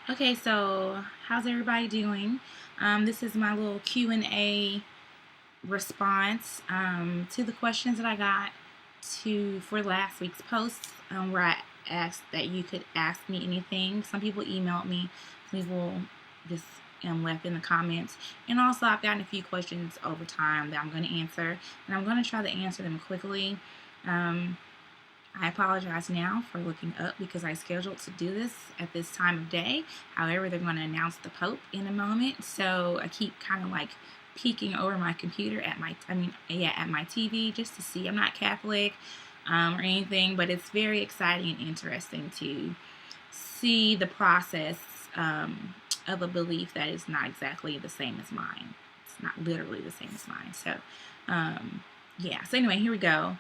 Okay, so how's everybody doing? This is my little Q&A response to the questions that I got for last week's post, where I asked that you could ask me anything. Some people emailed me, some people just left in the comments, and also I've gotten a few questions over time that I'm going to answer, and I'm going to try to answer them quickly. I apologize now for looking up because I scheduled to do this at this time of day. However, they're going to announce the Pope in a moment, so I keep kind of like peeking over my computer at my TV just to see. I'm not Catholic or anything, but it's very exciting and interesting to see the process of a belief that is not exactly the same as mine. It's not literally the same as mine. So, yeah. So anyway, here we go.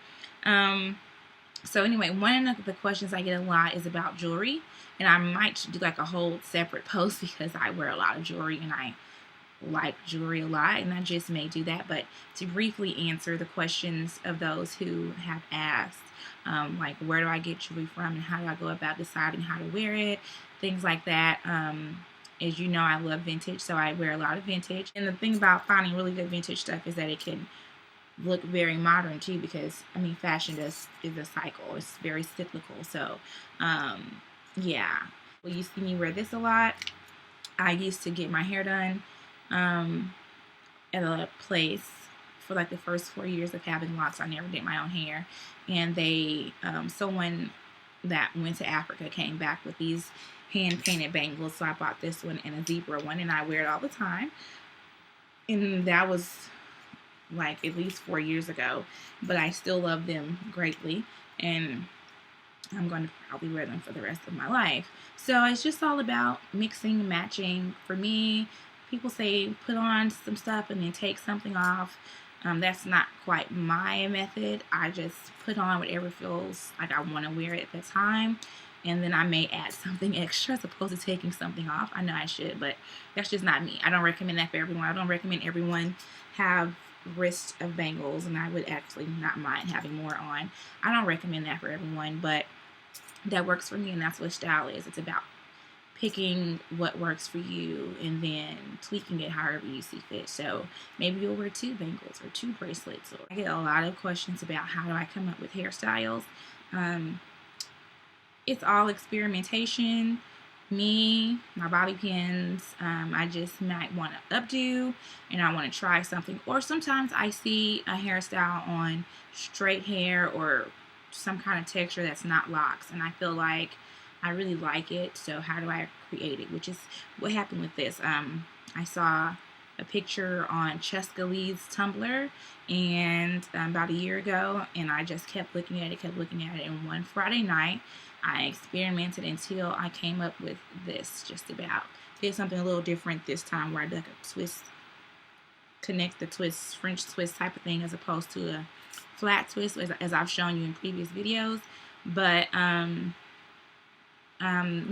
So anyway, one of the questions I get a lot is about jewelry, and I might do like a whole separate post because I wear a lot of jewelry and I like jewelry a lot, and I just may do that. But to briefly answer the questions of those who have asked, like where do I get jewelry from and how do I go about deciding how to wear it, things like that. As you know, I love vintage, so I wear a lot of vintage. And the thing about finding really good vintage stuff is that it can look very modern too, because fashion is a cycle. It's very cyclical. So yeah, well, you see me wear this a lot. I used to get my hair done at a place for like the first 4 years of having locks. I never did my own hair, and they someone that went to Africa came back with these hand painted bangles, so I bought this one and a zebra one, and I wear it all the time. And that was like at least 4 years ago, but I still love them greatly, and I'm going to probably wear them for the rest of my life. So it's just all about mixing and matching. For me, people say put on some stuff and then take something off. That's not quite my method. I just put on whatever feels like I want to wear it at the time, and then I may add something extra as opposed to taking something off. I know I should, but that's just not me. I don't recommend that for everyone. I don't recommend everyone have wrist of bangles, and I would actually not mind having more on. I don't recommend that for everyone, but that works for me, and that's what style is. It's about picking what works for you and then tweaking it however you see fit. So maybe you'll wear two bangles or two bracelets. Or I get a lot of questions about how do I come up with hairstyles. It's all experimentation. Me, my bobby pins, I just might want to updo and I want to try something. Or sometimes I see a hairstyle on straight hair or some kind of texture that's not locks, and I feel like I really like it. So how do I create it? Which is what happened with this. I saw a picture on Cheska Lee's Tumblr and about a year ago, and I just kept looking at it, and one Friday night I experimented until I came up with this. Just about did something a little different this time, where I did like a twist, connect the twist, French twist type of thing, as opposed to a flat twist, as I've shown you in previous videos. But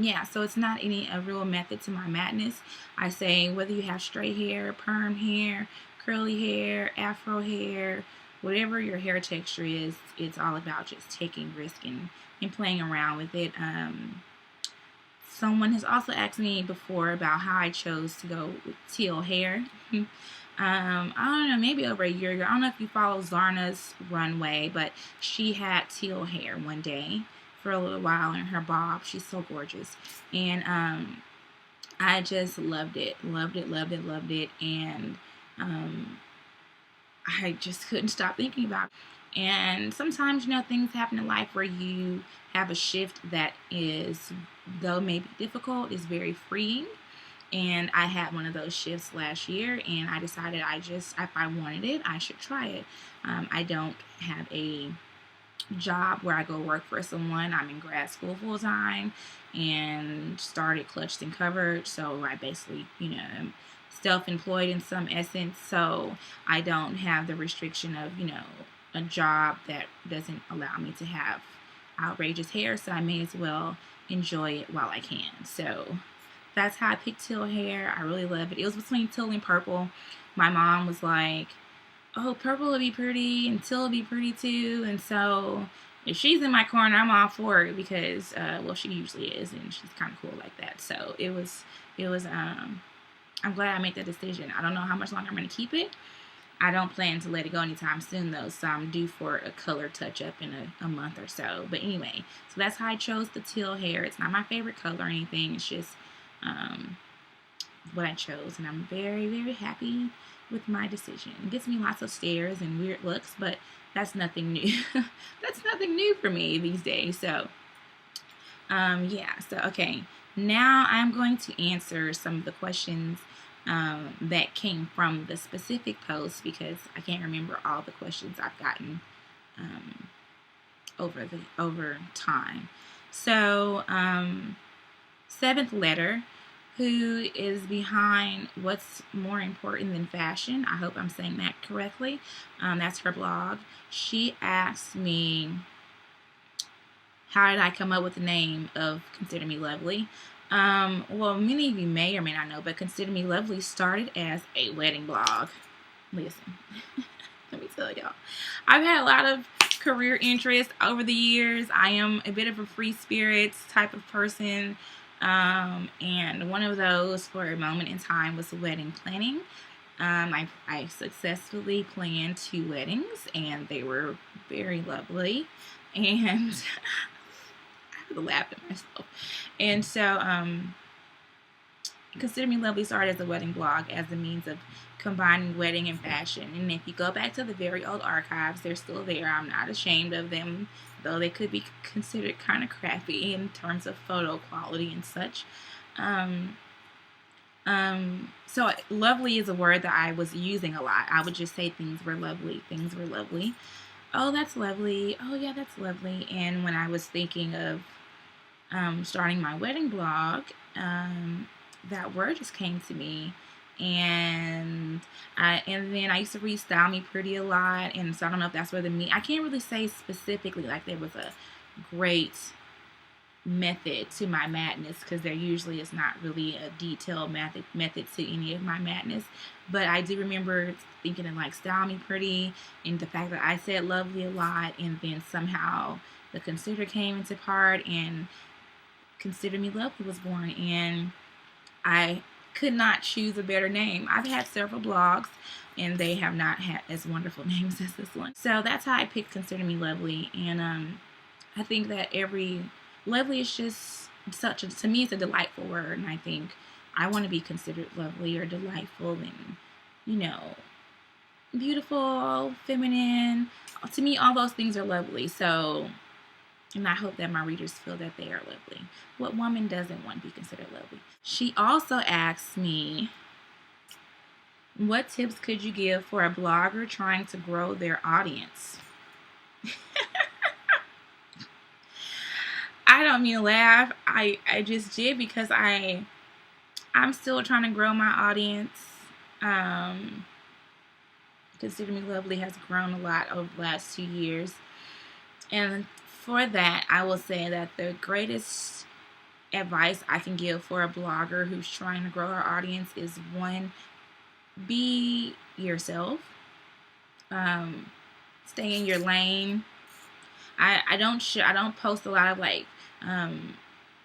yeah, so it's not a real method to my madness. I say whether you have straight hair, perm hair, curly hair, afro hair, whatever your hair texture is, it's all about just taking risk and playing around with it. Someone has also asked me before about how I chose to go with teal hair. I don't know, maybe over a year ago. I don't know if you follow Zarna's Runway, but she had teal hair one day for a little while in her bob. She's so gorgeous. And I just loved it. And I just couldn't stop thinking about it. And sometimes, things happen in life where you have a shift that is, though maybe difficult, is very freeing. And I had one of those shifts last year, and I decided if I wanted it, I should try it. I don't have a job where I go work for someone. I'm in grad school full time and started Clutched and Covered. So I basically, am self-employed in some essence. So I don't have the restriction of, a job that doesn't allow me to have outrageous hair. So I may as well enjoy it while I can. So that's how I picked teal hair. I really love it. It was between teal and purple. My mom was like, oh, purple would be pretty and teal would be pretty too. And so if she's in my corner, I'm all for it because, well, she usually is, and she's kind of cool like that. So it was, I'm glad I made that decision. I don't know how much longer I'm going to keep it. I don't plan to let it go anytime soon, though, so I'm due for a color touch-up in a month or so. But anyway, so that's how I chose the teal hair. It's not my favorite color or anything. It's just what I chose, and I'm very, very happy with my decision. It gives me lots of stares and weird looks, but that's nothing new. That's nothing new for me these days. So, yeah. So, okay. Now I'm going to answer some of the questions that came from the specific post because I can't remember all the questions I've gotten over time. So, seventh letter. Who is behind What's More Important Than Fashion? I hope I'm saying that correctly. That's her blog. She asked me, how did I come up with the name of Consider Me Lovely? Well, many of you may or may not know, but Consider Me Lovely started as a wedding blog. Listen, let me tell y'all. I've had a lot of career interest over the years. I am a bit of a free spirit type of person. And one of those for a moment in time was wedding planning. I successfully planned 2 weddings, and they were very lovely. And I have to laugh at myself. And so, Consider Me Lovely started as a wedding blog as a means of combining wedding and fashion. And if you go back to the very old archives, they're still there. I'm not ashamed of them, though they could be considered kind of crappy in terms of photo quality and such. So lovely is a word that I was using a lot. I would just say things were lovely. Things were lovely. Oh, that's lovely. Oh, yeah, that's lovely. And when I was thinking of starting my wedding blog, that word just came to me, and then I used to read Style Me Pretty a lot, and so I don't know if that's where I can't really say specifically like there was a great method to my madness because there usually is not really a detailed method to any of my madness, but I do remember thinking of like Style Me Pretty and the fact that I said lovely a lot, and then somehow the Consider came into part and Consider Me Lovely was born, and I could not choose a better name. I've had several blogs, and they have not had as wonderful names as this one. So that's how I picked Consider Me Lovely, and I think that lovely is just to me, it's a delightful word, and I think I want to be considered lovely or delightful and, beautiful, feminine. To me, all those things are lovely. So, and I hope that my readers feel that they are lovely. What woman doesn't want to be considered lovely? She also asks me, what tips could you give for a blogger trying to grow their audience? I don't mean to laugh. I just did because I'm still trying to grow my audience. Consider Me Lovely has grown a lot over the last 2 years. And for that, I will say that the greatest advice I can give for a blogger who's trying to grow her audience is, one, be yourself. Stay in your lane. I don't post a lot of like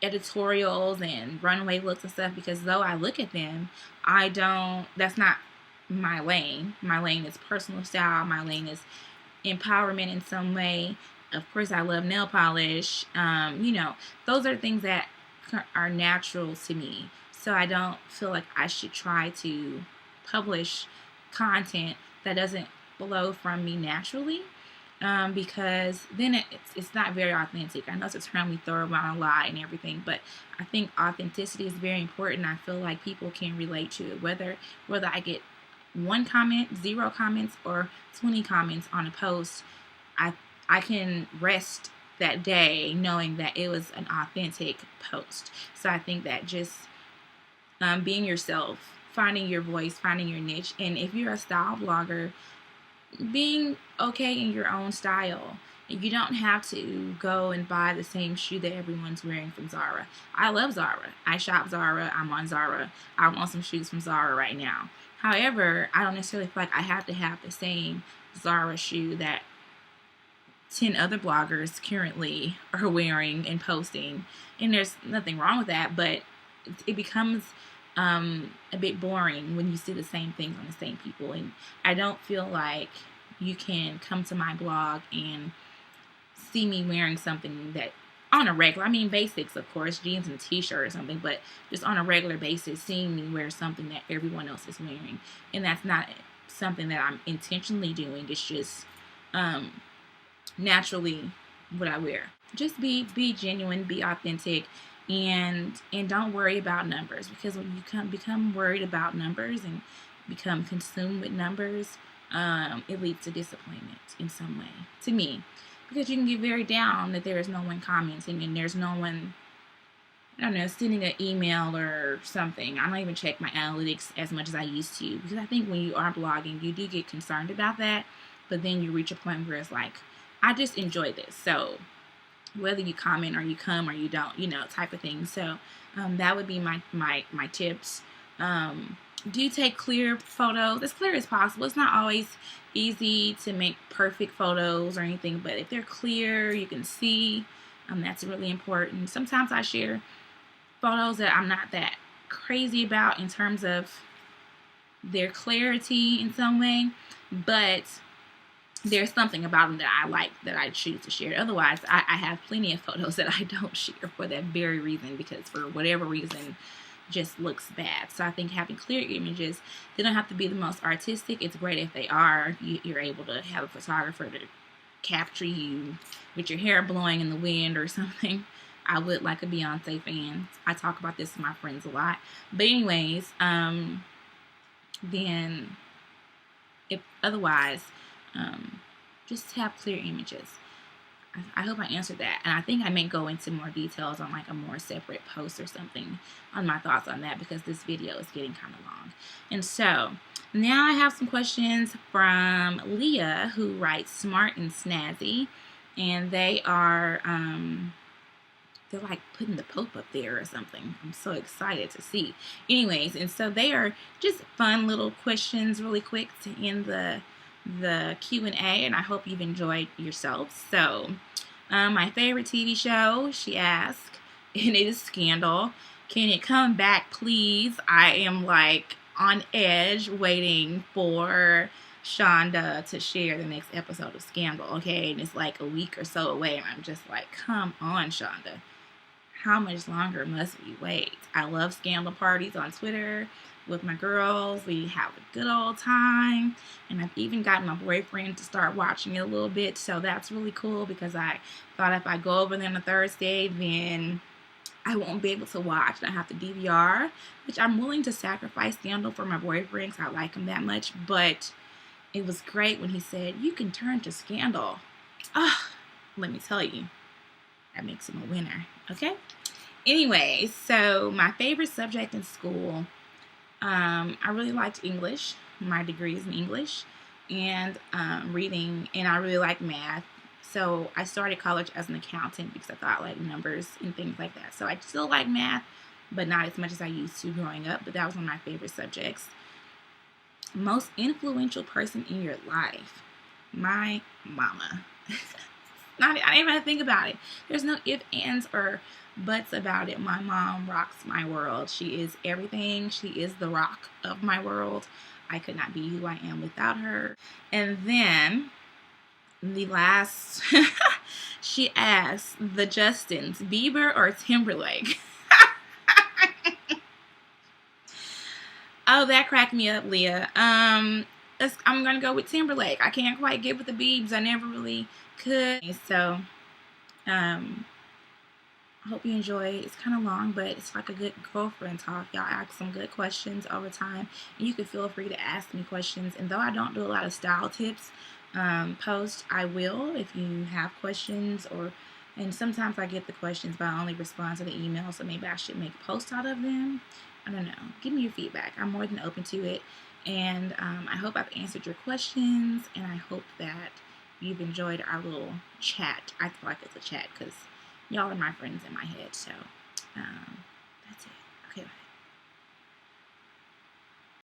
editorials and runway looks and stuff because though I look at them, that's not my lane. My lane is personal style. My lane is empowerment in some way. Of course, I love nail polish. Those are things that are natural to me. So I don't feel like I should try to publish content that doesn't flow from me naturally, because then it's not very authentic. I know it's a term we throw around a lot and everything, but I think authenticity is very important. I feel like people can relate to it, whether I get 1 comment, 0 comments, or 20 comments on a post. I can rest that day knowing that it was an authentic post. So I think that just being yourself, finding your voice, finding your niche, and if you're a style blogger, being okay in your own style. You don't have to go and buy the same shoe that everyone's wearing from Zara. I love Zara. I shop Zara. I'm on Zara. I want some shoes from Zara right now. However, I don't necessarily feel like I have to have the same Zara shoe that 10 other bloggers currently are wearing and posting. And there's nothing wrong with that, but it becomes a bit boring when you see the same things on the same people. And I don't feel like you can come to my blog and see me wearing something that on a regular, I mean basics, of course, jeans and a t-shirt or something, but just on a regular basis, seeing me wear something that everyone else is wearing. And that's not something that I'm intentionally doing. It's just naturally what I wear. Just be genuine, be authentic, and don't worry about numbers, because when you become worried about numbers and become consumed with numbers, it leads to disappointment in some way, to me, because you can get very down that there is no one commenting and there's no one, I don't know, sending an email or something. I don't even check my analytics as much as I used to, because I think when you are blogging, you do get concerned about that, but then you reach a point where it's like, I just enjoy this. So whether you comment or you come or you don't, type of thing. So that would be my tips. Do take clear photos, as clear as possible. It's not always easy to make perfect photos or anything, but if they're clear, you can see, that's really important. Sometimes I share photos that I'm not that crazy about in terms of their clarity in some way, but there's something about them that I like that I choose to share. Otherwise, I have plenty of photos that I don't share for that very reason, because for whatever reason, just looks bad. So I think having clear images, they don't have to be the most artistic. It's great if they are. You're able to have a photographer to capture you with your hair blowing in the wind or something. I would like a Beyonce fan. I talk about this with my friends a lot. But anyways, then if otherwise, just have clear images. I hope I answered that, and I think I may go into more details on like a more separate post or something on my thoughts on that, because this video is getting kind of long. And so now I have some questions from Leah, who writes Smart and Snazzy, and they are they're like putting the Pope up there or something. I'm so excited to see. Anyways, and so they are just fun little questions really quick to end the Q&A, and I hope you've enjoyed yourself. So my favorite TV show, she asked, and it is Scandal. Can it come back, please? I am like on edge waiting for Shonda to share the next episode of Scandal, okay? And it's like a week or so away, and I'm just like, come on, Shonda. How much longer must we wait? I love Scandal parties on Twitter with my girls. We have a good old time, and I've even gotten my boyfriend to start watching it a little bit, so that's really cool, because I thought if I go over there on a Thursday, then I won't be able to watch, and I have to DVR, which I'm willing to sacrifice Scandal for my boyfriend because I like him that much. But it was great when he said, you can turn to Scandal. Let me tell you, that makes him a winner. Okay, anyway, so my favorite subject in school, I really liked English. My degree is in English and reading, and I really like math. So I started college as an accountant because I thought like numbers and things like that. So I still like math, but not as much as I used to growing up. But that was one of my favorite subjects. Most influential person in your life? My mama. I didn't even think about it. There's no ifs, ands, or buts about it. My mom rocks my world. She is everything. She is the rock of my world. I could not be who I am without her. And then the last, she asked, the Justins, Bieber or Timberlake? Oh, that cracked me up, Leah. I'm gonna go with Timberlake. I can't quite get with the Biebs. I never really could. So I hope you enjoy it. It's kind of long, but it's like a good girlfriend talk. Y'all ask some good questions over time, and you can feel free to ask me questions. And though I don't do a lot of style tips posts, I will if you have questions, and sometimes I get the questions but I only respond to the email, so maybe I should make a post out of them. I don't know. Give me your feedback. I'm more than open to it. And I hope I've answered your questions, and I hope that you've enjoyed our little chat. I feel like it's a chat because y'all are my friends in my head. So that's it.